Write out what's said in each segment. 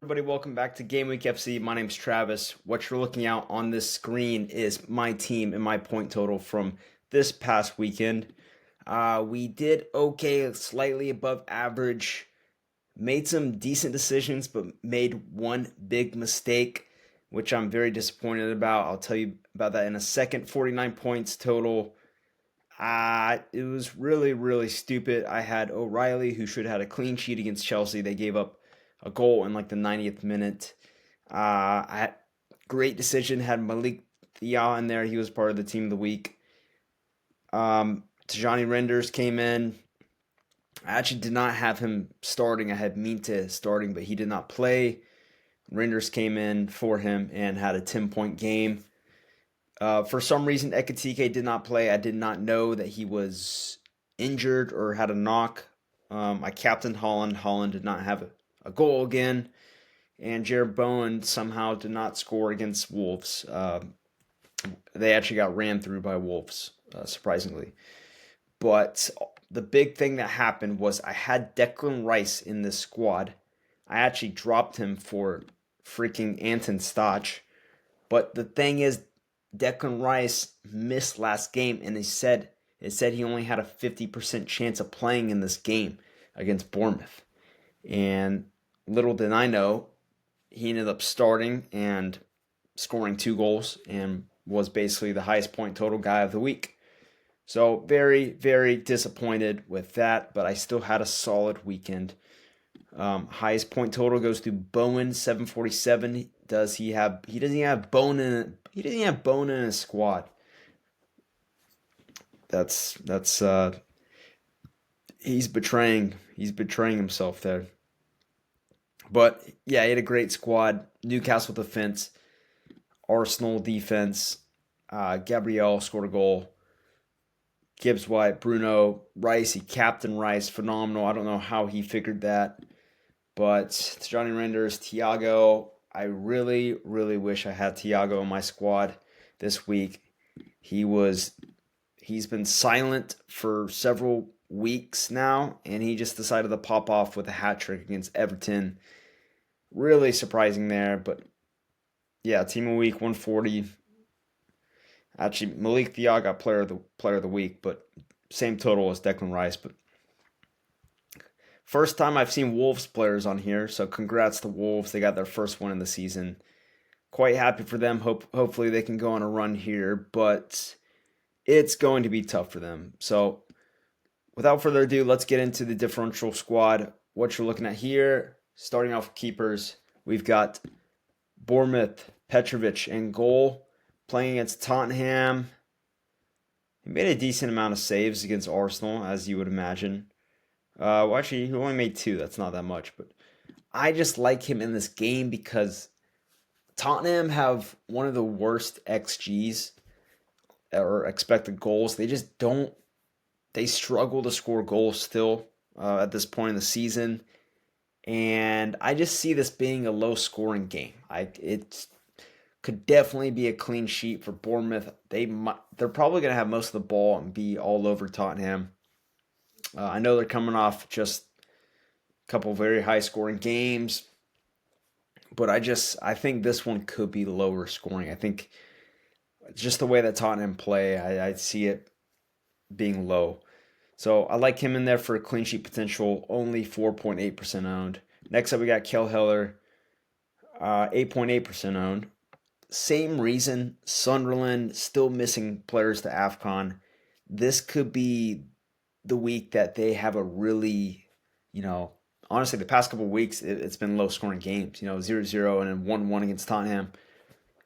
Everybody, welcome back to Game Week FC. My name's Travis. What you're looking at on this screen is my team and my point total from this past weekend. We did okay, slightly above average. Made some decent decisions, but made one big mistake, which I'm very disappointed about. I'll tell you about that in a second. 49 points total. It was really, really stupid. I had O'Reilly, who should have had a clean sheet against Chelsea. They gave up a goal in like the 90th minute. I had great decision. Had Malik Thiaw in there. He was part of the team of the week. Tajani Renders came in. I actually did not have him starting. I had Minte starting, but he did not play. Renders came in for him and had a 10-point game. For some reason, Ekitike did not play. I did not know that he was injured or had a knock. I captained Holland. Holland did not have a goal again. And Jared Bowen somehow did not score against Wolves. They actually got ran through by Wolves, surprisingly. But the big thing that happened was I had Declan Rice in this squad. I actually dropped him for freaking Anton Stach. But the thing is, Declan Rice missed last game, and it said he only had a 50% chance of playing in this game against Bournemouth. And little did I know, he ended up starting and scoring 2 goals and was basically the highest point total guy of the week. So very, very disappointed with that, but I still had a solid weekend. Highest point total goes to Bowen, 747. He doesn't have Bowen in his squad. That's he's betraying himself there. But yeah, he had a great squad. Newcastle defense, Arsenal defense. Gabriel scored a goal. Gibbs White, Bruno, Rice, he captained Rice, phenomenal. I don't know how he figured that. But Johnny Renders, Thiago, I really, really wish I had Thiago in my squad this week. He's been silent for several weeks now, and he just decided to pop off with a hat trick against Everton. Really surprising there, but yeah, team of the week 140. Actually, Malik Thiaw got player of the week, but same total as Declan Rice. But first time I've seen Wolves players on here, so congrats to Wolves. They got their first one in the season. Quite happy for them. Hopefully they can go on a run here, but it's going to be tough for them. So without further ado, let's get into the differential squad. What you're looking at here, starting off with keepers, we've got Bournemouth, Petrovic in goal. Playing against Tottenham, he made a decent amount of saves against Arsenal, as you would imagine. Well, actually, he only made 2. That's not that much. But I just like him in this game because Tottenham have one of the worst XGs, or expected goals. They just don't. They struggle to score goals still at this point in the season. And I just see this being a low-scoring game. It's could definitely be a clean sheet for Bournemouth. They're probably going to have most of the ball and be all over Tottenham. I know they're coming off just a couple very high-scoring games, but I think this one could be lower scoring. I think just the way that Tottenham play, I see it being low. So I like him in there for a clean sheet potential, only 4.8% owned. Next up, we got Kel Heller, 8.8% owned. Same reason, Sunderland still missing players to AFCON. This could be the week that they have a really, honestly, the past couple of weeks, it's been low-scoring games, 0-0 and then 1-1 against Tottenham.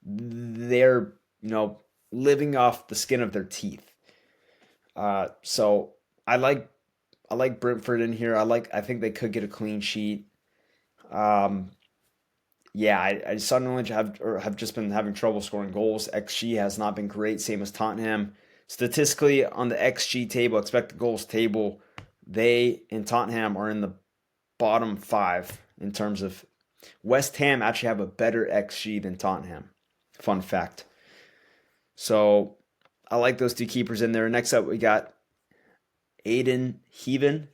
They're, living off the skin of their teeth. So I like Brentford in here. I think they could get a clean sheet. I Sunderland have just been having trouble scoring goals. XG has not been great, same as Tottenham. Statistically, on the XG table, expected goals table, they and Tottenham are in the bottom 5 in terms of. West Ham actually have a better XG than Tottenham. Fun fact. So I like those 2 keepers in there. Next up, we got Aiden Heaven.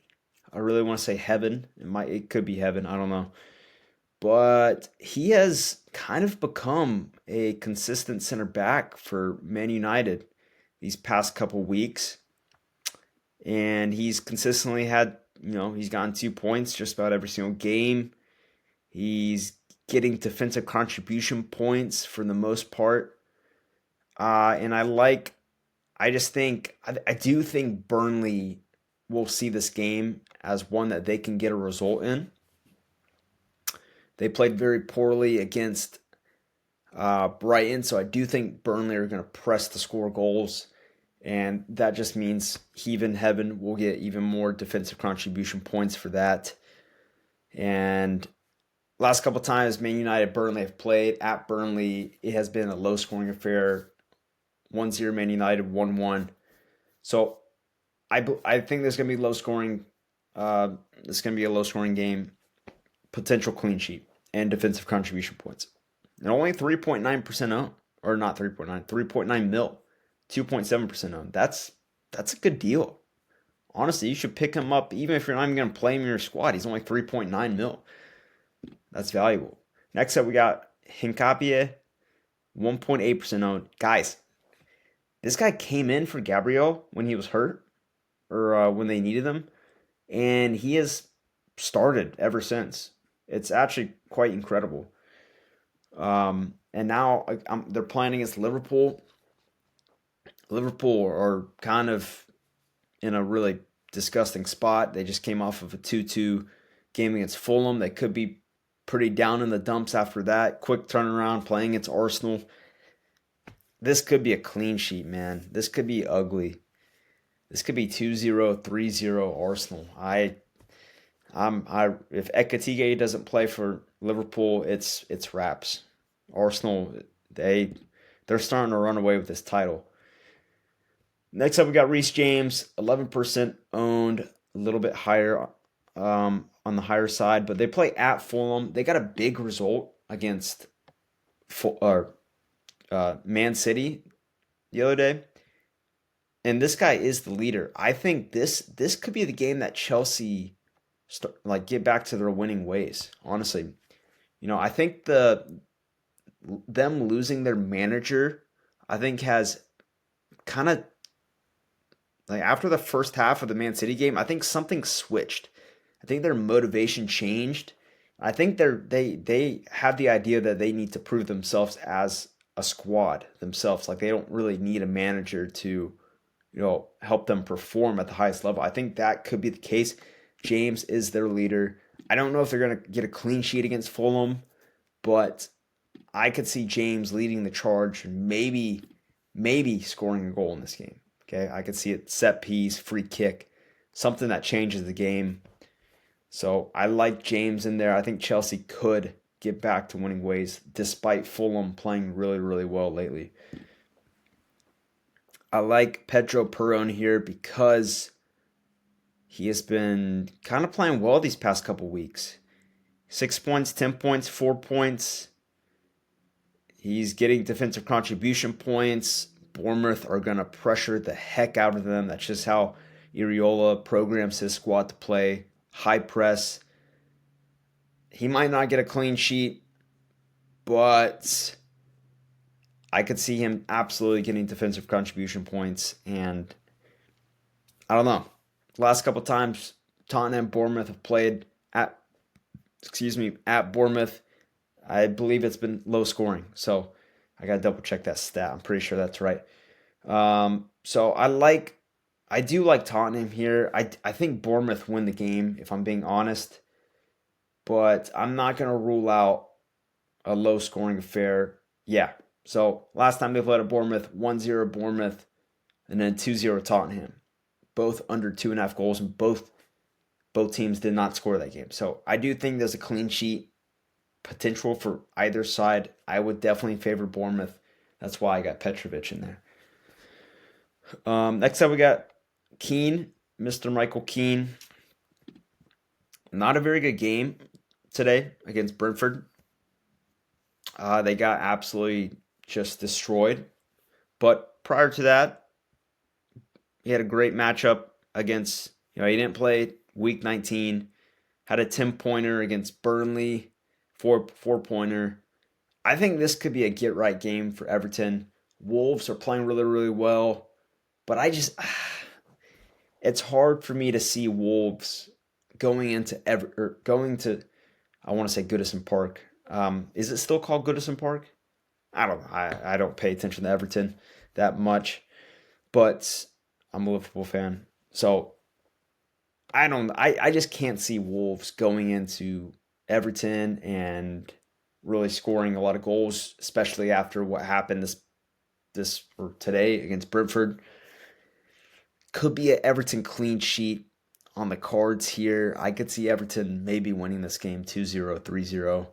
I really want to say Heaven. It could be Heaven. I don't know. But he has kind of become a consistent center back for Man United these past couple weeks. And he's consistently had, he's gotten 2 points just about every single game. He's getting defensive contribution points for the most part. And I do think Burnley will see this game as one that they can get a result in. They played very poorly against Brighton, so I do think Burnley are going to press to score goals, and that just means Heaven will get even more defensive contribution points for that. And last couple times Man United Burnley have played at Burnley, it has been a low scoring affair. 1-0 Man United, 1-1. So I think there's going to be low scoring. It's going to be a low scoring game. Potential clean sheet and defensive contribution points. And only 3.9% owned. Or not 3.9, 3.9 mil. 2.7% owned. That's a good deal. Honestly, you should pick him up even if you're not even going to play him in your squad. He's only 3.9 mil. That's valuable. Next up, we got Hincapie, 1.8% owned. Guys, this guy came in for Gabriel when he was hurt or when they needed him, and he has started ever since. It's actually quite incredible. And now they're playing against Liverpool. Liverpool are kind of in a really disgusting spot. They just came off of a 2-2 game against Fulham. They could be pretty down in the dumps after that. Quick turnaround playing against Arsenal. This could be a clean sheet, man. This could be ugly. This could be 2-0, 3-0 Arsenal. If Ekatike doesn't play for Liverpool, it's wraps. Arsenal, they're starting to run away with this title. Next up, we got Reece James, 11% owned, a little bit higher on the higher side, but they play at Fulham. They got a big result against Man City the other day, and this guy is the leader. I think this could be the game that Chelsea get back to their winning ways. Honestly, I think them losing their manager, I think has kind of after the first half of the Man City game, I think something switched. I think their motivation changed. I think they have the idea that they need to prove themselves as a squad themselves. Like they don't really need a manager to, help them perform at the highest level. I think that could be the case. James is their leader. I don't know if they're going to get a clean sheet against Fulham, but I could see James leading the charge and maybe scoring a goal in this game. Okay, I could see it set piece, free kick, something that changes the game. So I like James in there. I think Chelsea could get back to winning ways despite Fulham playing really, really well lately. I like Pedro Porro in here because he has been kind of playing well these past couple weeks. 6 points, 10 points, 4 points. He's getting defensive contribution points. Bournemouth are going to pressure the heck out of them. That's just how Iriola programs his squad to play. High press. He might not get a clean sheet, but I could see him absolutely getting defensive contribution points. And I don't know. Last couple times, Tottenham and Bournemouth have played at Bournemouth. I believe it's been low scoring. So I got to double check that stat. I'm pretty sure that's right. So I do like Tottenham here. I think Bournemouth win the game, if I'm being honest. But I'm not going to rule out a low scoring affair. Yeah. So last time they played at Bournemouth, 1-0 Bournemouth, and then 2-0 Tottenham. Both under 2.5 goals, and both teams did not score that game. So I do think there's a clean sheet potential for either side. I would definitely favor Bournemouth. That's why I got Petrovic in there. Next up, we got Keane, Mr. Michael Keane. Not a very good game today against Brentford. They got absolutely just destroyed. But prior to that, he had a great matchup against, he didn't play week 19, had a 10-pointer against Burnley, four-pointer. I think this could be a get-right game for Everton. Wolves are playing really, really well, but it's hard for me to see Wolves going into I want to say Goodison Park. Is it still called Goodison Park? I don't know. I don't pay attention to Everton that much, but I'm a Liverpool fan. So I just can't see Wolves going into Everton and really scoring a lot of goals, especially after what happened this or today against Brentford. Could be an Everton clean sheet on the cards here. I could see Everton maybe winning this game 2-0, 3-0.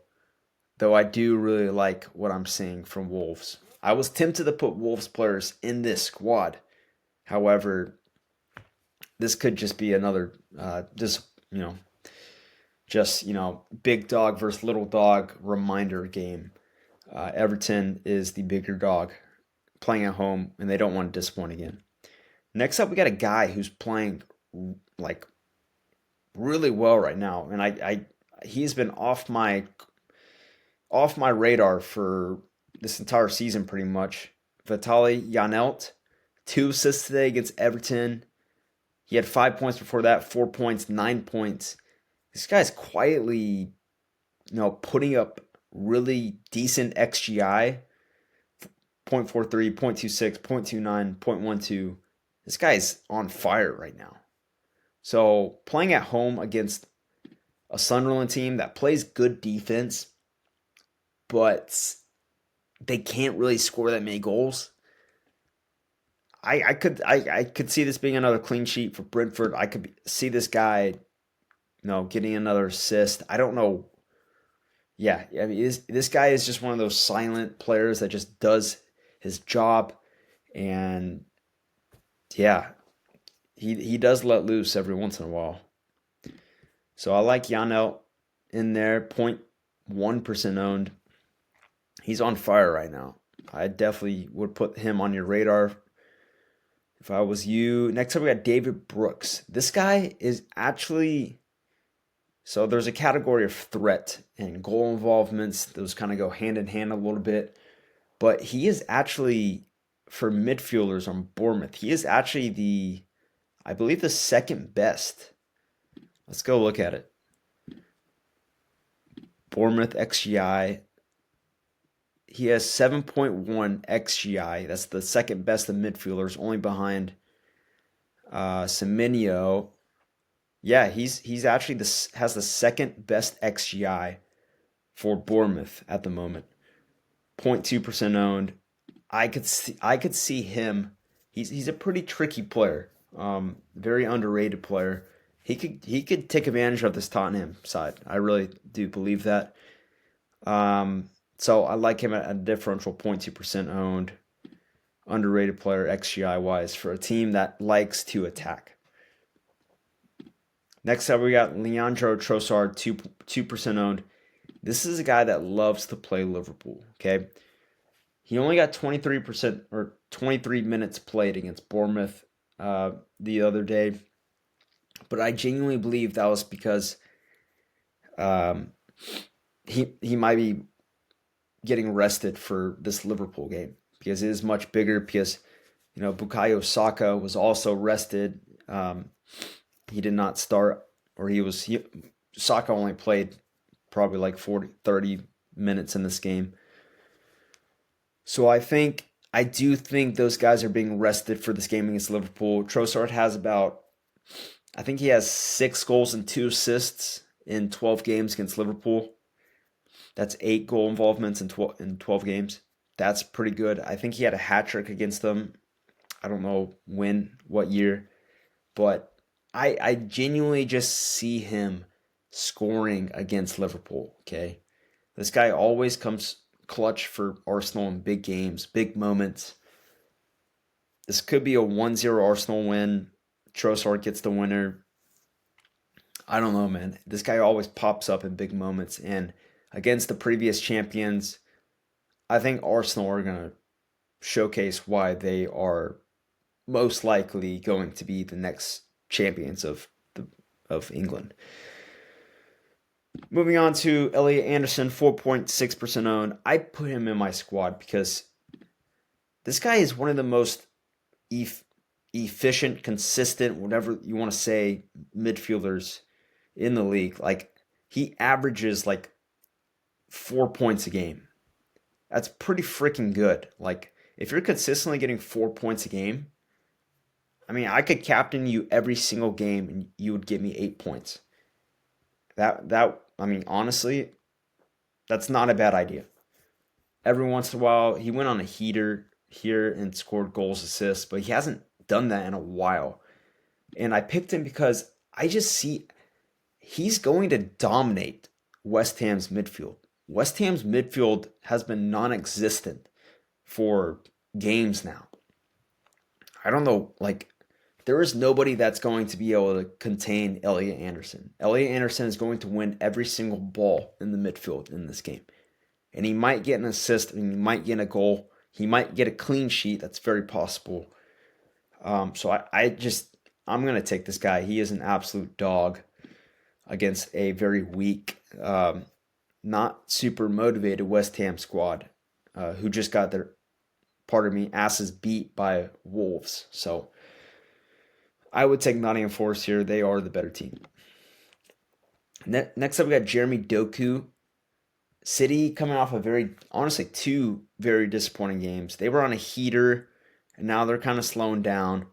Though I do really like what I'm seeing from Wolves. I was tempted to put Wolves players in this squad. However, this could just be another big dog versus little dog reminder game. Everton is the bigger dog playing at home, and they don't want to disappoint again. Next up, we got a guy who's playing like really well right now, and he's been off my radar for this entire season pretty much. Vitaly Janelt, 2 assists today against Everton. He had 5 points before that, 4 points, 9 points. This guy's quietly, putting up really decent XGI. 0.43, 0.26, 0.29, 0.12. This guy's on fire right now. So playing at home against a Sunderland team that plays good defense, but they can't really score that many goals. I could see this being another clean sheet for Brentford. I could see this guy, getting another assist. I don't know. Yeah, I mean, this guy is just one of those silent players that just does his job, and yeah, he does let loose every once in a while. So I like Janelt in there, 0.1% owned. He's on fire right now. I definitely would put him on your radar if I was you. Next up, we got David Brooks. This guy is actually... So there's a category of threat and goal involvements. Those kind of go hand in hand a little bit. But he is actually, for midfielders on Bournemouth, he is actually I believe the second best. Let's go look at it. Bournemouth XGI. He has 7.1 XGI. That's the second best of midfielders, only behind Semenyo. Yeah, he's actually has the second best XGI for Bournemouth at the moment. 0.2% owned. I could see him. He's a pretty tricky player. Very underrated player. He could take advantage of this Tottenham side. I really do believe that. So I like him at a differential 0.2% owned. Underrated player XGI wise for a team that likes to attack. Next up, we got Leandro Trossard, 2% owned. This is a guy that loves to play Liverpool, okay? He only got 23% or 23 minutes played against Bournemouth the other day. But I genuinely believe that was because he might be getting rested for this Liverpool game because it is much bigger because, Bukayo Saka was also rested. He did not start, or Saka only played probably like 30 minutes in this game. So I do think those guys are being rested for this game against Liverpool. Trossard has he has 6 goals and 2 assists in 12 games against Liverpool. That's 8 goal involvements in 12 games. That's pretty good. I think he had a hat trick against them. I don't know what year, but I genuinely just see him scoring against Liverpool, okay? This guy always comes clutch for Arsenal in big games, big moments. This could be a 1-0 Arsenal win. Trossard gets the winner. I don't know, man. This guy always pops up in big moments, and against the previous champions, I think Arsenal are going to showcase why they are most likely going to be the next champions of England. Moving on to Elliot Anderson, 4.6% owned. I put him in my squad because this guy is one of the most efficient, consistent, whatever you want to say, midfielders in the league. Like, he averages like 4 points a game. That's pretty freaking good. Like, if you're consistently getting 4 points a game, I mean, I could captain you every single game and you would give me 8 points. I mean, honestly, that's not a bad idea. Every once in a while, he went on a heater here and scored goals, assists, but he hasn't done that in a while. And I picked him because I just see he's going to dominate West Ham's midfield. West Ham's midfield has been non-existent for games now. I don't know, like, there is nobody that's going to be able to contain Elliot Anderson. Elliot Anderson is going to win every single ball in the midfield in this game. And he might get an assist, and he might get a goal. He might get a clean sheet. That's very possible. So I'm going to take this guy. He is an absolute dog against a very weak, not super motivated West Ham squad who just got their, asses beat by Wolves. So I would take Nottingham Forest here. They are the better team. Next up, we got Jeremy Doku. City coming off honestly, two very disappointing games. They were on a heater, and now they're kind of slowing down.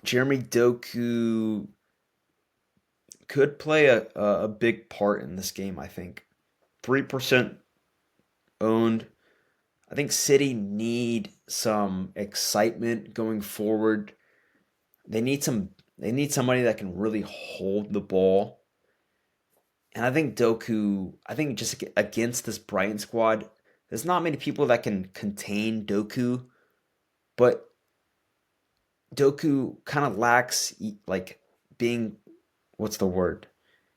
Jeremy Doku could play a big part in this game, I think. 3% owned. I think City need some excitement going forward. They need somebody that can really hold the ball. And I think just against this Brighton squad, there's not many people that can contain Doku, but Doku kind of lacks, like, being, what's the word?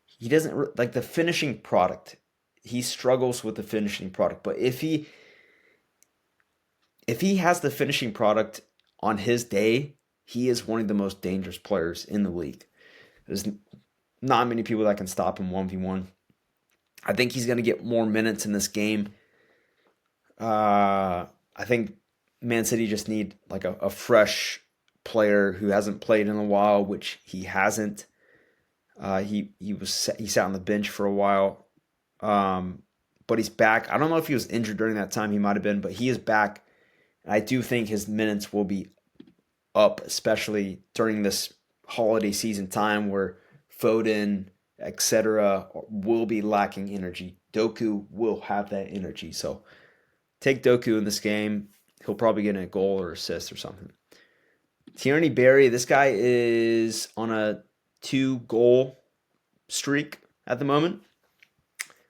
He doesn't, like, the finishing product. He struggles with the finishing product. But if he has the finishing product on his day, he is one of the most dangerous players in the league. There's not many people that can stop him 1v1. I think he's going to get more minutes in this game. I think Man City just need like a fresh player who hasn't played in a while, which he hasn't. He sat on the bench for a while, but he's back. I don't know if he was injured during that time. He might have been, but he is back. And I do think his minutes will be up, especially during this holiday season time where Foden, etc., will be lacking energy. Doku will have that energy. So take Doku in this game. He'll probably get a goal or assist or something. Tierney Berry, this guy is on a 2-goal streak at the moment.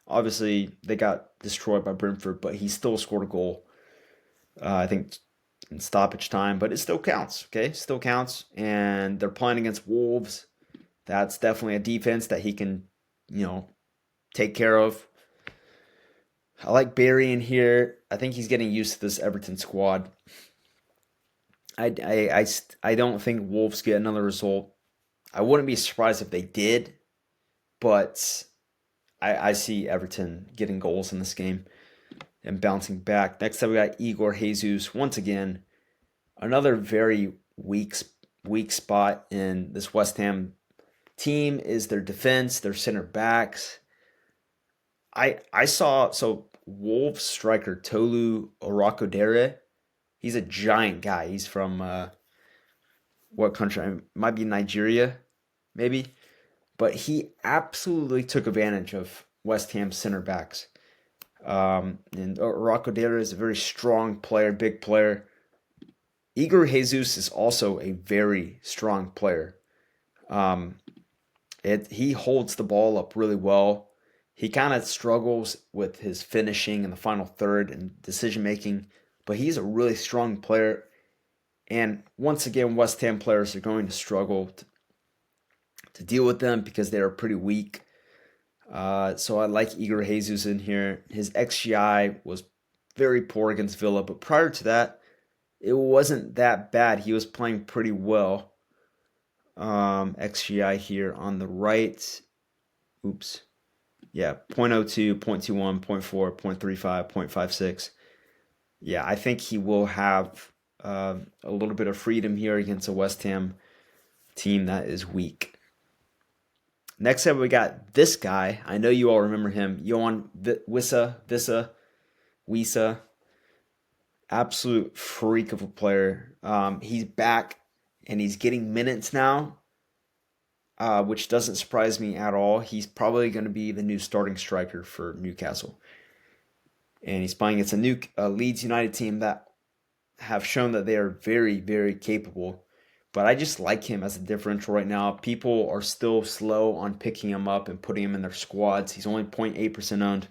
Obviously, they got destroyed by Brentford, but he still scored a goal. I think in stoppage time, but it still counts, okay? Still counts, and they're playing against Wolves. That's definitely a defense that he can, take care of. I like Barry in here. I think he's getting used to this Everton squad. I don't think Wolves get another result. I wouldn't be surprised if they did, but I see Everton getting goals in this game and bouncing back. Next up, we got Igor Jesus. Once again, another very weak spot in this West Ham team is their defense, their center backs. I saw, Wolves striker Tolu Orokodere, he's a giant guy. He's from what country? It might be Nigeria, maybe. But he absolutely took advantage of West Ham center backs. And Orokodere is a very strong player, big player. Igor Jesus is also a very strong player. He holds the ball up really well. He kind of struggles with his finishing in the final third and decision making, but he's a really strong player. And once again, West Ham players are going to struggle to deal with them because they are pretty weak. So I like Igor Jesus in here. His XGI was very poor against Villa, but prior to that, it wasn't that bad. He was playing pretty well. XGI here on the right. Oops. Yeah, 0.02, 0.21, 0.4, 0.35, 0.56. Yeah, I think he will have a little bit of freedom here against a West Ham team that is weak. Next up, we got this guy. I know you all remember him. Johan Wissa. Absolute freak of a player. He's back and he's getting minutes now, which doesn't surprise me at all. He's probably going to be the new starting striker for Newcastle. And he's playing against a new Leeds United team that have shown that they are very, very capable. But I just like him as a differential right now. People are still slow on picking him up and putting him in their squads. He's only 0.8% owned.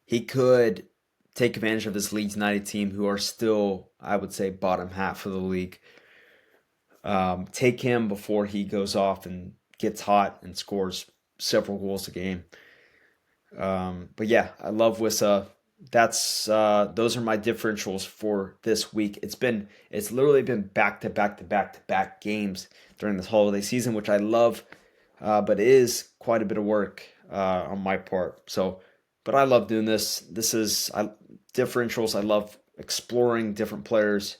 He could take advantage of this Leeds United team, who are still, I would say, bottom half of the league. Take him before he goes off and gets hot and scores several goals a game. But yeah, I love Wissa. That's those are my differentials for this week. It's literally been back to back to back to back games during this holiday season, which I love, but it is quite a bit of work on my part. So, but I love doing this. Differentials. I love exploring different players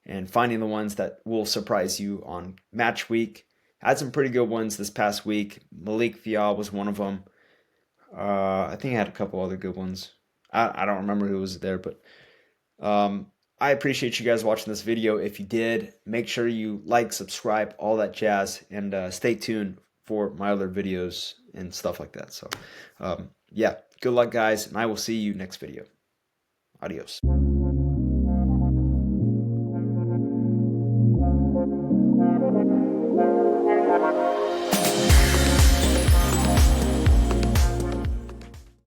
and finding the ones that will surprise you on match week. I had some pretty good ones this past week. Malik Vial was one of them. I think I had a couple other good ones. I don't remember who was there, but I appreciate you guys watching this video. If you did, make sure you like, subscribe, all that jazz, and stay tuned for my other videos and stuff like that. So, yeah, good luck, guys, and I will see you next video. Adios.